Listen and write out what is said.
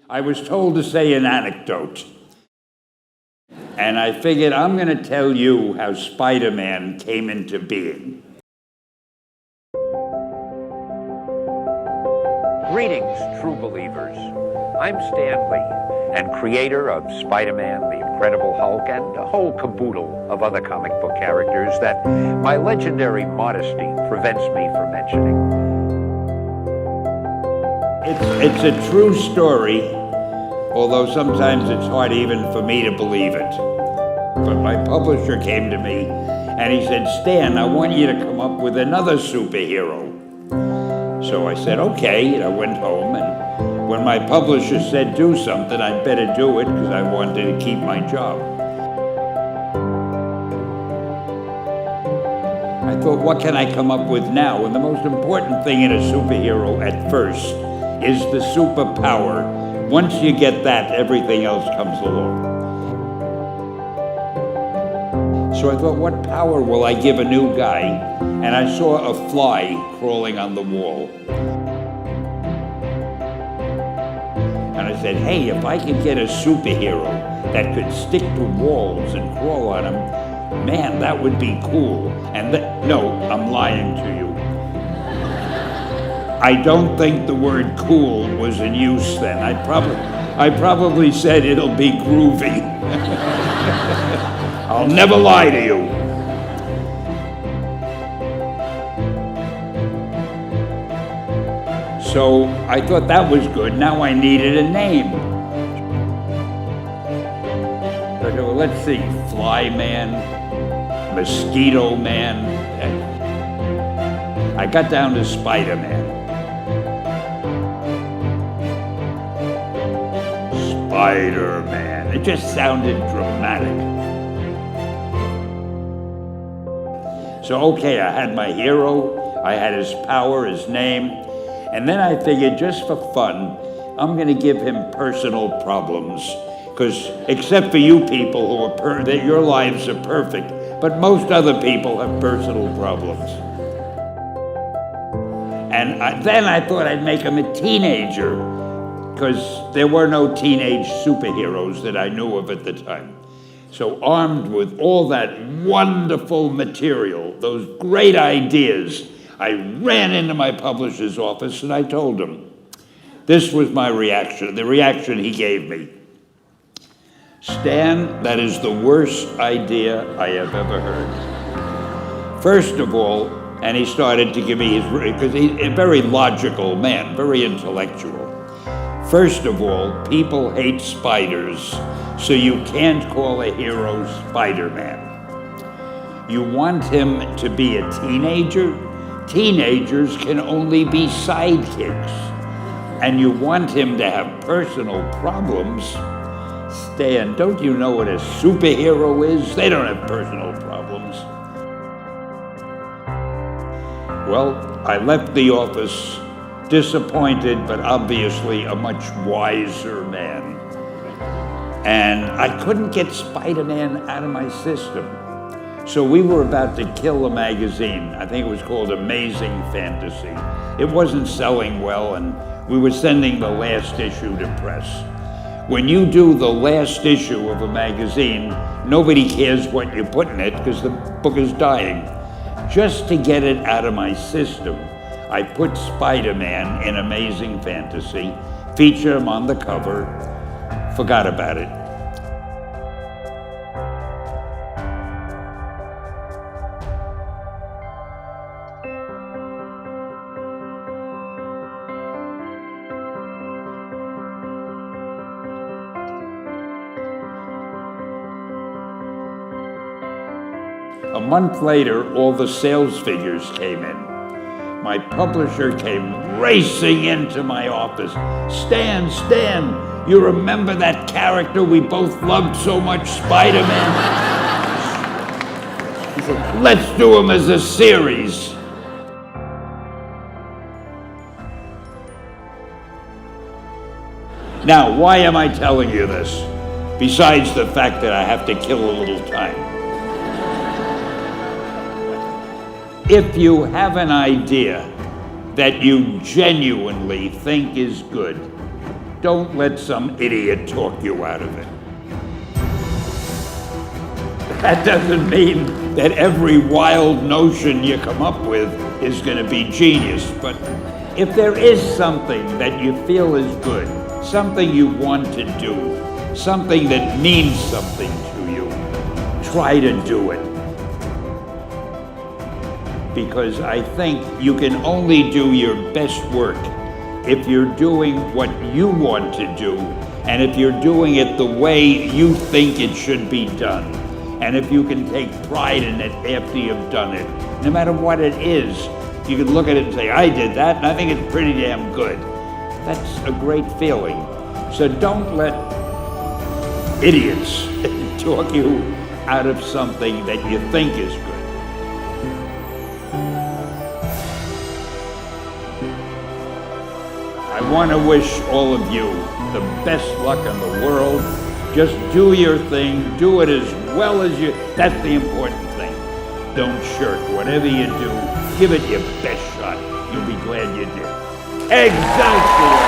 I was told to say an anecdote. And I figured I'm going to tell you how Spider-Man came into being. Greetings, true believers. I'm Stan Lee, and creator of Spider-Man, the Incredible Hulk, and a whole caboodle of other comic book characters that my legendary modesty prevents me from mentioning. It's a true story, although sometimes it's hard even for me to believe it. But my publisher came to me and he said, Stan, I want you to come up with another superhero. So I said, okay, and I went home, and when my publisher said do something, I'd better do it because I wanted to keep my job. I thought, what can I come up with now? And the most important thing in a superhero at first is the superpower. Once you get that, everything else comes along. So I thought, what power will I give a new guy? And I saw a fly crawling on the wall. And I said, hey, if I could get a superhero that could stick to walls and crawl on them, man, that would be cool. And no, I'm lying to you. I don't think the word cool was in use then. I probably said it'll be groovy. I'll never lie to you. So I thought that was good. Now I needed a name. So I said, well, let's see, Fly Man, Mosquito Man. I got down to Spider-Man. Spider-Man. It just sounded dramatic. So, okay, I had my hero, I had his power, his name, and then I figured just for fun, I'm going to give him personal problems. Because except for you people who are that your lives are perfect, but most other people have personal problems. And then I thought I'd make him a teenager, because there were no teenage superheroes that I knew of at the time. So armed with all that wonderful material, those great ideas, I ran into my publisher's office and I told him. This was my reaction, the reaction he gave me. Stan, that is the worst idea I have ever heard. First of all, and he started to give me his, because he's a very logical man, very intellectual. First of all, people hate spiders, so you can't call a hero Spider-Man. You want him to be a teenager? Teenagers can only be sidekicks. And you want him to have personal problems? Stan, don't you know what a superhero is? They don't have personal problems. Well, I left the office disappointed, but obviously a much wiser man. And I couldn't get Spider-Man out of my system. So we were about to kill a magazine. I think it was called Amazing Fantasy. It wasn't selling well, and we were sending the last issue to press. When you do the last issue of a magazine, nobody cares what you put in it because the book is dying. Just to get it out of my system, I put Spider-Man in Amazing Fantasy, featured him on the cover, forgot about it. A month later, all the sales figures came in. My publisher came racing into my office. Stan, you remember that character we both loved so much, Spider-Man? He said, let's do him as a series. Now, why am I telling you this? Besides the fact that I have to kill a little time. If you have an idea that you genuinely think is good, Don't let some idiot talk you out of it. That doesn't mean that every wild notion you come up with is going to be genius, but if there is something that you feel is good, something you want to do, something that means something to you, try to do it. Because I think you can only do your best work if you're doing what you want to do, and if you're doing it the way you think it should be done, and if you can take pride in it after you've done it. No matter what it is, you can look at it and say, I did that, and I think it's pretty damn good. That's a great feeling. So don't let idiots talk you out of something that you think is good. I want to wish all of you the best luck in the world. Just do your thing, do it as well as you, that's the important thing. Don't shirk. Whatever you do, give it your best shot. You'll be glad you did. Excelsior!